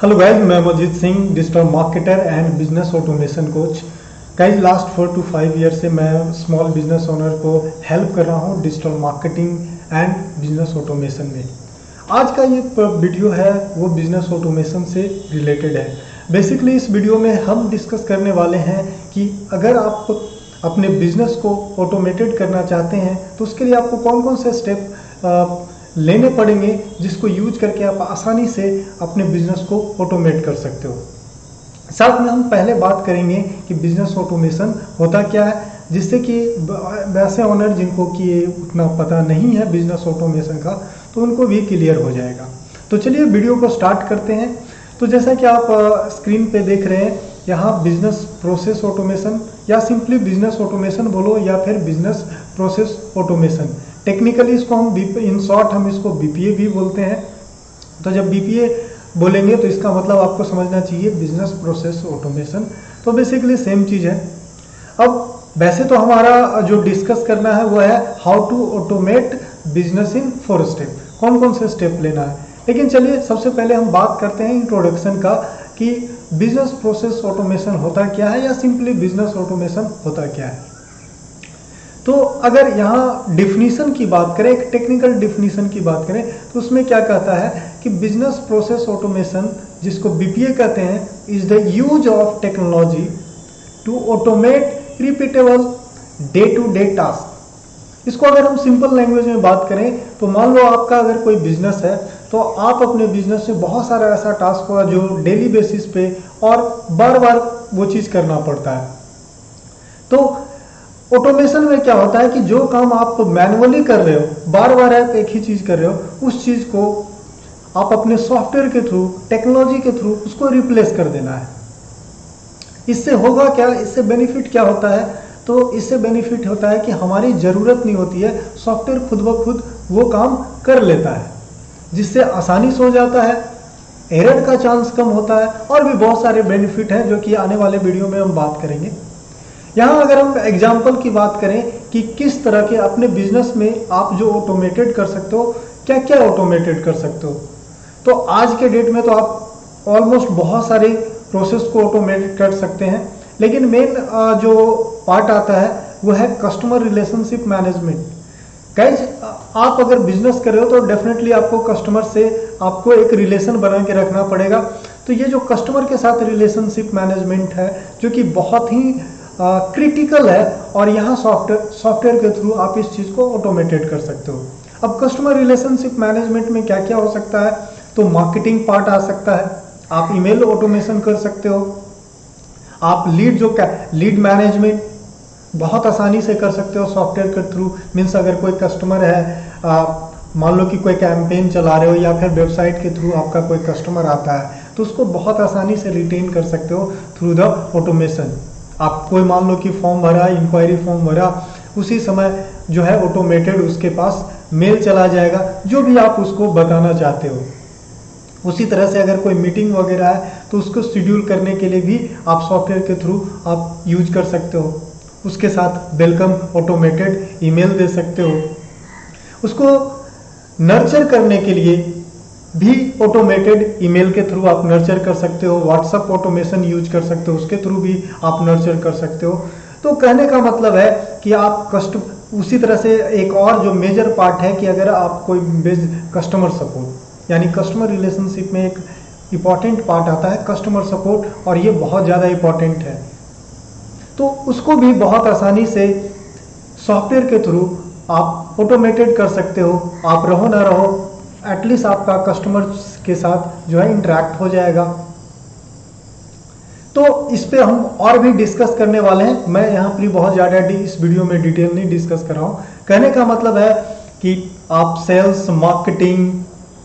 Hello guys, मैं Majid Singh, digital marketer and business automation coach. Guys last 4 to 5 year से मैं small business owner को help कर रहा हूँ digital marketing and business automation में। आज का ये वीडियो है वो बिजनेस ऑटोमेशन से रिलेटेड है। बेसिकली इस वीडियो में हम डिस्कस करने वाले हैं कि अगर आप अपने बिजनेस को ऑटोमेटेड करना चाहते हैं तो उसके लिए आपको कौन कौन से स्टेप लेने पड़ेंगे जिसको यूज करके आप आसानी से अपने बिजनेस को ऑटोमेट कर सकते हो। साथ में हम पहले बात करेंगे कि बिजनेस ऑटोमेशन होता क्या है, जिससे कि वैसे ओनर जिनको कि उतना पता नहीं है बिजनेस ऑटोमेशन का तो उनको भी क्लियर हो जाएगा। तो चलिए वीडियो को स्टार्ट करते हैं। तो जैसा कि आप स्क्रीन पे देख रहे हैं, यहाँ बिजनेस प्रोसेस ऑटोमेशन या सिंपली बिजनेस ऑटोमेशन बोलो या फिर बिजनेस प्रोसेस ऑटोमेशन, टेक्निकली इसको हम इन शॉर्ट हम इसको बीपीए भी बोलते हैं। तो जब बीपीए बोलेंगे तो इसका मतलब आपको समझना चाहिए बिजनेस प्रोसेस ऑटोमेशन। तो बेसिकली सेम चीज़ है। अब वैसे तो हमारा जो डिस्कस करना है वो है how to automate business in 4 step, कौन कौन से स्टेप लेना है। लेकिन चलिए सबसे पहले हम बात करते हैं इंट्रोडक्शन का कि बिजनेस प्रोसेस ऑटोमेशन होता क्या है या सिंपली बिजनेस ऑटोमेशन होता क्या है। तो अगर यहाँ डिफिनीशन की बात करें, एक टेक्निकल डिफिनीशन की बात करें तो उसमें क्या कहता है कि बिजनेस प्रोसेस ऑटोमेशन, जिसको बीपीए कहते हैं, is the use of technology to automate repeatable day to day task. इसको अगर हम सिंपल लैंग्वेज में बात करें तो मान लो आपका अगर कोई बिजनेस है तो आप अपने बिजनेस से बहुत सारा ऐसा टास्क होगा जो डेली बेसिस पे और बार बार वो चीज़ करना पड़ता है। तो ऑटोमेशन में क्या होता है कि जो काम आप मैनुअली कर रहे हो, बार बार आप एक ही चीज़ कर रहे हो, उस चीज़ को आप अपने सॉफ्टवेयर के थ्रू, टेक्नोलॉजी के थ्रू उसको रिप्लेस कर देना है। इससे होगा क्या, इससे बेनिफिट क्या होता है? तो इससे बेनिफिट होता है कि हमारी ज़रूरत नहीं होती है, सॉफ्टवेयर खुद ब खुद वो काम कर लेता है, जिससे आसानी से हो जाता है, एरर का चांस कम होता है और भी बहुत सारे बेनिफिट हैं जो कि आने वाले वीडियो में हम बात करेंगे। यहाँ अगर हम एग्जाम्पल की बात करें कि किस तरह के अपने बिजनेस में आप जो ऑटोमेटेड कर सकते हो, क्या क्या ऑटोमेटेड कर सकते हो, तो आज के डेट में तो आप ऑलमोस्ट बहुत सारे प्रोसेस को ऑटोमेट कर सकते हैं। लेकिन मेन जो पार्ट आता है वो है कस्टमर रिलेशनशिप मैनेजमेंट। गाइज आप अगर बिजनेस कर रहे हो तो डेफिनेटली आपको कस्टमर से आपको एक रिलेशन बना के रखना पड़ेगा। तो ये जो कस्टमर के साथ रिलेशनशिप मैनेजमेंट है जो कि बहुत ही क्रिटिकल है और यहाँ सॉफ्टवेयर के थ्रू आप इस चीज़ को ऑटोमेटेड कर सकते हो। अब कस्टमर रिलेशनशिप मैनेजमेंट में क्या क्या हो सकता है, तो मार्केटिंग पार्ट आ सकता है, आप ईमेल ऑटोमेशन कर सकते हो, आप लीड मैनेजमेंट बहुत आसानी से कर सकते हो सॉफ्टवेयर के थ्रू। मीन्स अगर कोई कस्टमर है, मान लो कि कोई कैंपेन चला रहे हो या फिर वेबसाइट के थ्रू आपका कोई कस्टमर आता है तो उसको बहुत आसानी से रिटेन कर सकते हो थ्रू द ऑटोमेशन। आप कोई मान लो कि फॉर्म भरा, इंक्वायरी फॉर्म भरा, उसी समय जो है ऑटोमेटेड उसके पास मेल चला जाएगा जो भी आप उसको बताना चाहते हो। उसी तरह से अगर कोई मीटिंग वगैरह है तो उसको शेड्यूल करने के लिए भी आप सॉफ्टवेयर के थ्रू आप यूज कर सकते हो। उसके साथ वेलकम ऑटोमेटेड ईमेल दे सकते हो। उसको नर्चर करने के लिए भी ऑटोमेटेड ईमेल के थ्रू आप नर्चर कर सकते हो। व्हाट्सएप ऑटोमेशन यूज कर सकते हो, उसके थ्रू भी आप नर्चर कर सकते हो। तो कहने का मतलब है कि आप उसी तरह से एक और जो मेजर पार्ट है कि अगर आप कोई कस्टमर सपोर्ट, यानी कस्टमर रिलेशनशिप में एक इम्पॉर्टेंट पार्ट आता है कस्टमर सपोर्ट, और ये बहुत ज़्यादा इम्पॉर्टेंट है। तो उसको भी बहुत आसानी से सॉफ्टवेयर के थ्रू आप ऑटोमेटेड कर सकते हो। आप रहो ना रहो, एटलीस्ट आपका कस्टमर के साथ जो है इंटरेक्ट हो जाएगा। तो इस पे हम और भी डिस्कस करने वाले हैं। मैं यहाँ पर बहुत ज़्यादा इस वीडियो में डिटेल नहीं डिस्कस कर रहा हूँ। कहने का मतलब है कि आप sales, marketing,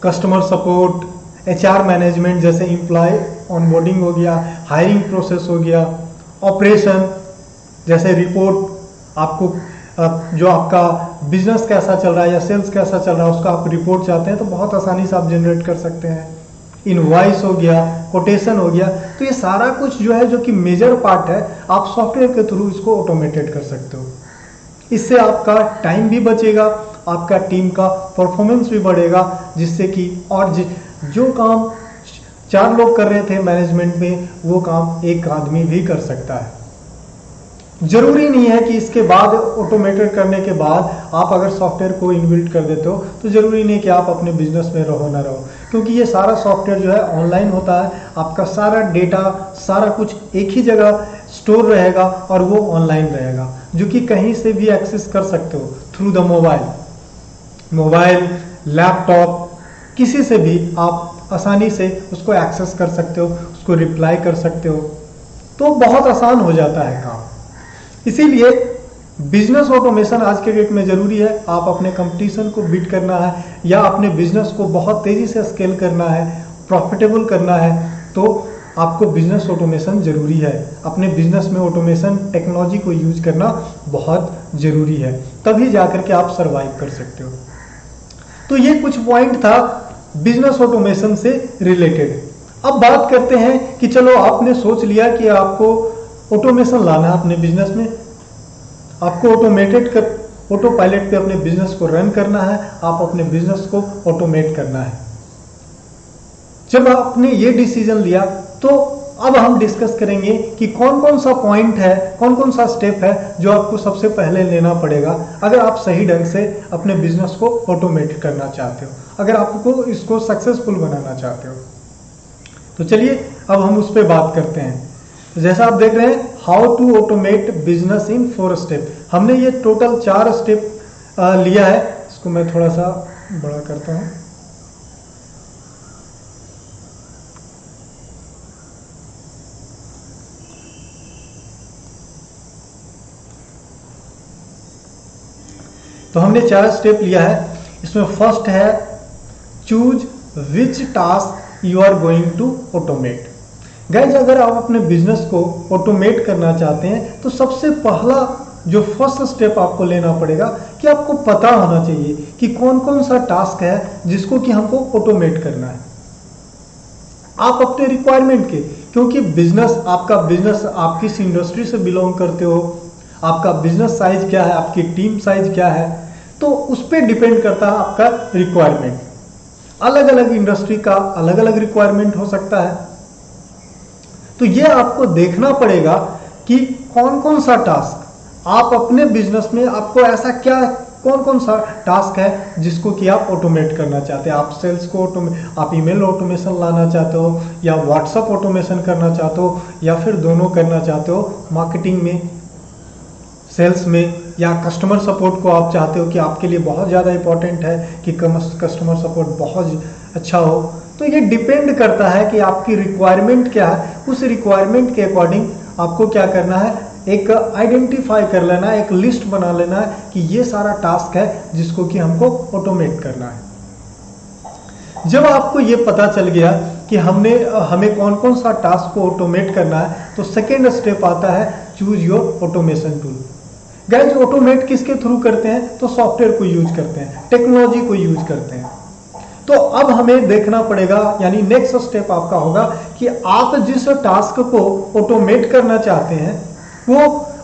customer support, HR management जैसे एम्प्लॉय ऑनबोर्डिंग हो गया, हायरिंग प्रोसेस हो गया, ऑपरेशन जैसे रिपोर्ट, आपको जो आपका बिजनेस कैसा चल रहा है या सेल्स कैसा चल रहा है उसका आप रिपोर्ट चाहते हैं तो बहुत आसानी से आप जनरेट कर सकते हैं। इनवॉइस हो गया, कोटेशन हो गया, तो ये सारा कुछ जो है जो कि मेजर पार्ट है आप सॉफ्टवेयर के थ्रू इसको ऑटोमेटेड कर सकते हो। इससे आपका टाइम भी बचेगा, आपका टीम का परफॉर्मेंस भी बढ़ेगा, जिससे कि और जो काम 4 लोग कर रहे थे मैनेजमेंट में, वो काम एक आदमी भी कर सकता है। जरूरी नहीं है कि इसके बाद ऑटोमेटेड करने के बाद आप अगर सॉफ्टवेयर को इनबिल्ट कर देते हो तो जरूरी नहीं कि आप अपने बिजनेस में रहो ना रहो, क्योंकि ये सारा सॉफ्टवेयर जो है ऑनलाइन होता है। आपका सारा डेटा, सारा कुछ एक ही जगह स्टोर रहेगा और वो ऑनलाइन रहेगा, जो कि कहीं से भी एक्सेस कर सकते हो थ्रू द मोबाइल, लैपटॉप, किसी से भी आप आसानी से उसको एक्सेस कर सकते हो, उसको रिप्लाई कर सकते हो, तो बहुत आसान हो जाता है काम। इसीलिए बिजनेस ऑटोमेशन आज के डेट में जरूरी है। आप अपने कंपटीशन को बीट करना है या अपने बिजनेस को बहुत तेजी से स्केल करना है, प्रॉफिटेबल करना है, तो आपको बिजनेस ऑटोमेशन जरूरी है। अपने बिजनेस में ऑटोमेशन टेक्नोलॉजी को यूज करना बहुत जरूरी है, तभी जाकर के आप सरवाइव कर सकते हो। तो ये कुछ पॉइंट था बिजनेस ऑटोमेशन से रिलेटेड। अब बात करते हैं कि चलो आपने सोच लिया कि आपको ऑटोमेशन लाना है अपने बिजनेस में, आपको ऑटो पायलट पे अपने बिजनेस को रन करना है, आप अपने बिजनेस को ऑटोमेट करना है। जब आपने ये डिसीजन लिया तो अब हम डिस्कस करेंगे कि कौन कौन सा पॉइंट है, कौन कौन सा स्टेप है जो आपको सबसे पहले लेना पड़ेगा अगर आप सही ढंग से अपने बिजनेस को ऑटोमेट करना चाहते हो, अगर आपको इसको सक्सेसफुल बनाना चाहते हो। तो चलिए अब हम उस पर बात करते हैं। तो जैसा आप देख रहे हैं, how to automate business in 4 step. हमने ये टोटल 4 स्टेप लिया है। इसको मैं थोड़ा सा बड़ा करता हूं। तो हमने 4 स्टेप लिया है। इसमें फर्स्ट है choose which task you are going to automate. Guys, अगर आप अपने बिजनेस को ऑटोमेट करना चाहते हैं तो सबसे पहला जो फर्स्ट स्टेप आपको लेना पड़ेगा कि आपको पता होना चाहिए कि कौन कौन सा टास्क है जिसको कि हमको ऑटोमेट करना है। आप अपने रिक्वायरमेंट के, क्योंकि बिजनेस, आपका बिजनेस आप किस इंडस्ट्री से बिलोंग करते हो, आपका बिजनेस साइज क्या है, आपकी टीम साइज क्या है, तो उस पर डिपेंड करता है आपका रिक्वायरमेंट। अलग अलग इंडस्ट्री का अलग अलग रिक्वायरमेंट हो सकता है। तो ये आपको देखना पड़ेगा कि कौन कौन सा टास्क आप अपने बिजनेस में, आपको ऐसा क्या, कौन कौन सा टास्क है जिसको कि आप ऑटोमेट करना चाहते हैं। आप सेल्स को आप ईमेल ऑटोमेशन लाना चाहते हो, या व्हाट्सएप ऑटोमेशन करना चाहते हो, या फिर दोनों करना चाहते हो, मार्केटिंग में, सेल्स में, या कस्टमर सपोर्ट को आप चाहते हो कि आपके लिए बहुत ज़्यादा इंपॉर्टेंट है कि कस्टमर सपोर्ट बहुत अच्छा हो। तो ये डिपेंड करता है कि आपकी रिक्वायरमेंट क्या है। उस रिक्वायरमेंट के अकॉर्डिंग आपको क्या करना है, एक आइडेंटिफाई कर लेना है, एक लिस्ट बना लेना है कि ये सारा टास्क है जिसको कि हमको ऑटोमेट करना है। जब आपको ये पता चल गया कि हमें कौन कौन सा टास्क को ऑटोमेट करना है, तो सेकेंड स्टेप आता है choose your automation tool. Guys, automate किसके थ्रू करते हैं, तो सॉफ्टवेयर को यूज करते हैं, टेक्नोलॉजी को यूज करते हैं। तो अब हमें देखना पड़ेगा, यानी नेक्स्ट स्टेप आपका होगा कि आप जिस टास्क को ऑटोमेट करना चाहते हैं वो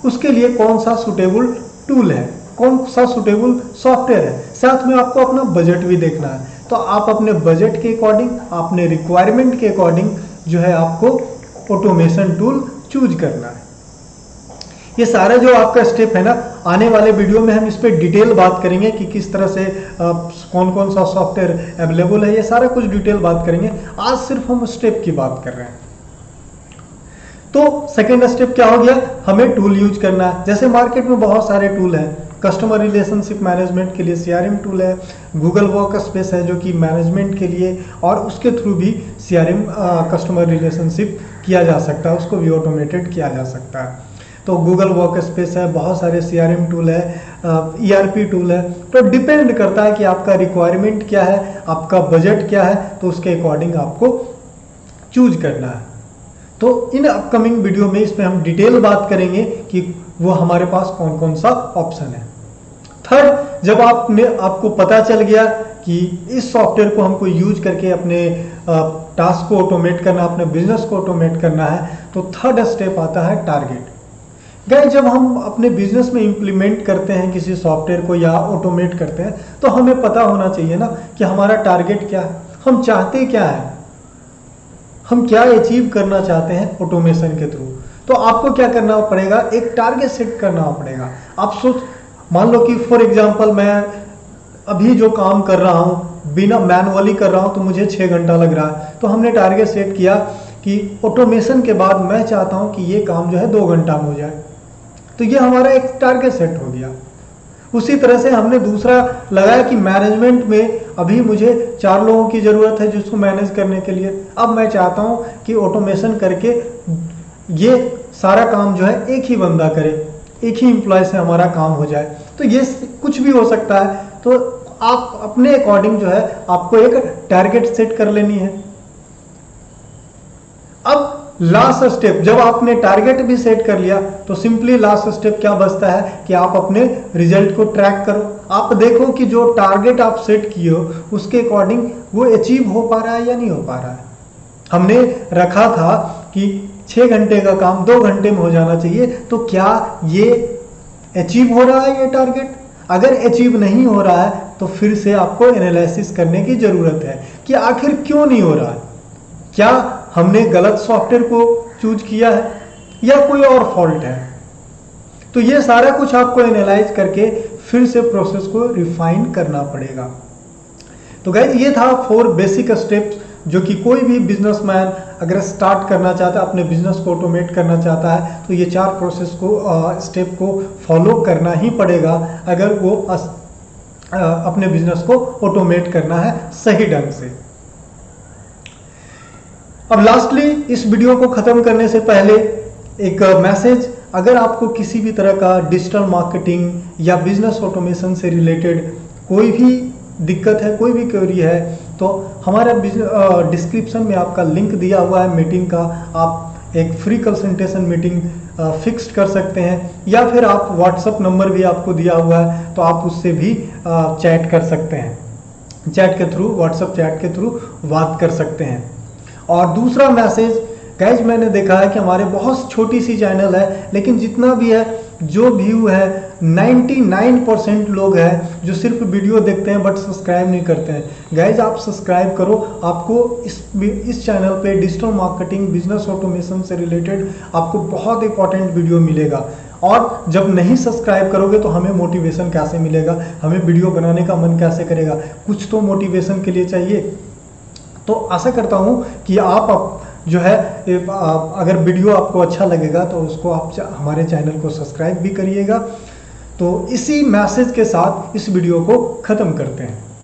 उसके लिए कौन सा सुटेबल टूल है, कौन सा सुटेबल सॉफ्टवेयर है। साथ में आपको अपना बजट भी देखना है। तो आप अपने बजट के अकॉर्डिंग, अपने रिक्वायरमेंट के अकॉर्डिंग जो है आपको ऑटोमेशन टूल चूज करना है। ये सारा जो आपका स्टेप है ना, आने वाले वीडियो में हम इस पर डिटेल बात करेंगे कि किस तरह से कौन कौन सा सॉफ्टवेयर अवेलेबल है, ये सारा कुछ डिटेल बात करेंगे। आज सिर्फ हम स्टेप की बात कर रहे हैं। तो सेकेंड स्टेप क्या हो गया, हमें टूल यूज करना है। जैसे मार्केट में बहुत सारे टूल हैं। कस्टमर रिलेशनशिप मैनेजमेंट के लिए CRM टूल है, गूगल वर्क स्पेस है जो कि मैनेजमेंट के लिए, और उसके थ्रू भी CRM कस्टमर रिलेशनशिप किया जा सकता है, उसको भी ऑटोमेटेड किया जा सकता है। तो गूगल वर्क स्पेस है, बहुत सारे CRM टूल है, ERP टूल है। तो डिपेंड करता है कि आपका रिक्वायरमेंट क्या है, आपका बजट क्या है, तो उसके अकॉर्डिंग आपको चूज करना है। तो इन अपकमिंग वीडियो में इसमें हम डिटेल बात करेंगे कि वो हमारे पास कौन कौन सा ऑप्शन है। थर्ड, जब आपको पता चल गया कि इस सॉफ्टवेयर को हमको यूज करके अपने टास्क को ऑटोमेट करना, अपने बिजनेस को ऑटोमेट करना है, तो थर्ड स्टेप आता है टारगेट। गाइस, जब हम अपने बिजनेस में इंप्लीमेंट करते हैं किसी सॉफ्टवेयर को या ऑटोमेट करते हैं, तो हमें पता होना चाहिए ना कि हमारा टारगेट क्या है, हम चाहते क्या है। हम क्या अचीव करना चाहते हैं ऑटोमेशन के थ्रू। तो आपको क्या करना पड़ेगा, एक टारगेट सेट करना पड़ेगा। आप मान लो कि फॉर एग्जांपल मैं अभी जो काम कर रहा हूं बिना मैनुअली कर रहा हूं तो मुझे 6 घंटा लग रहा है। तो हमने टारगेट सेट किया कि ऑटोमेशन के बाद मैं चाहता हूं कि ये काम जो है 2 घंटा में हो जाए। तो ये हमारा एक टारगेट सेट हो गया। उसी तरह से हमने दूसरा लगाया कि मैनेजमेंट में अभी मुझे 4 लोगों की जरूरत है जिसको मैनेज करने के लिए। अब मैं चाहता हूं कि ऑटोमेशन करके ये सारा काम जो है एक ही बंदा करे, एक ही एम्प्लॉय से हमारा काम हो जाए। तो ये कुछ भी हो सकता है। तो आप अपने अकॉर्डिंग जो है आपको एक टारगेट सेट कर लेनी है। अब लास्ट स्टेप, जब आपने टारगेट भी सेट कर लिया तो सिंपली लास्ट स्टेप क्या बचता है कि आप अपने रिजल्ट को ट्रैक करो। आप देखो कि जो टारगेट आप सेट किए हो उसके अकॉर्डिंग वो अचीव हो पा रहा है या नहीं हो पा रहा है। हमने रखा था कि 6 घंटे का काम 2 घंटे में हो जाना चाहिए, तो क्या ये अचीव हो रहा है ये टारगेट? अगर अचीव नहीं हो रहा है तो फिर से आपको एनालिसिस करने की जरूरत है कि आखिर क्यों नहीं हो रहा है। क्या हमने गलत सॉफ्टवेयर को चूज किया है या कोई और फॉल्ट है? तो ये सारा कुछ आपको एनालाइज करके फिर से प्रोसेस को रिफाइन करना पड़ेगा। तो गाइस ये था 4 बेसिक स्टेप्स जो कि कोई भी बिजनेसमैन अगर स्टार्ट करना चाहता है, अपने बिजनेस को ऑटोमेट करना चाहता है, तो ये 4 प्रोसेस को स्टेप को फॉलो करना ही पड़ेगा अगर वो अपने बिजनेस को ऑटोमेट करना है सही ढंग से। अब लास्टली इस वीडियो को खत्म करने से पहले एक मैसेज, अगर आपको किसी भी तरह का डिजिटल मार्केटिंग या बिजनेस ऑटोमेशन से रिलेटेड कोई भी दिक्कत है, कोई भी क्वेरी है, तो हमारा डिस्क्रिप्शन में आपका लिंक दिया हुआ है मीटिंग का। आप एक फ्री कंसल्टेशन मीटिंग फिक्स्ड कर सकते हैं, या फिर आप व्हाट्सएप नंबर भी आपको दिया हुआ है तो आप उससे भी चैट कर सकते हैं। चैट के थ्रू, व्हाट्सएप चैट के थ्रू बात कर सकते हैं। और दूसरा मैसेज गाइज, मैंने देखा है कि हमारे बहुत छोटी सी चैनल है, लेकिन जितना भी है जो व्यू है 99% लोग हैं जो सिर्फ वीडियो देखते हैं बट सब्सक्राइब नहीं करते हैं। गाइज आप सब्सक्राइब करो, आपको इस चैनल पे डिजिटल मार्केटिंग, बिजनेस ऑटोमेशन से रिलेटेड आपको बहुत इंपॉर्टेंट वीडियो मिलेगा। और जब नहीं सब्सक्राइब करोगे तो हमें मोटिवेशन कैसे मिलेगा, हमें वीडियो बनाने का मन कैसे करेगा? कुछ तो मोटिवेशन के लिए चाहिए। तो आशा करता हूं कि आप जो है अगर वीडियो आपको अच्छा लगेगा तो उसको आप हमारे चैनल को सब्सक्राइब भी करिएगा। तो इसी मैसेज के साथ इस वीडियो को ख़त्म करते हैं।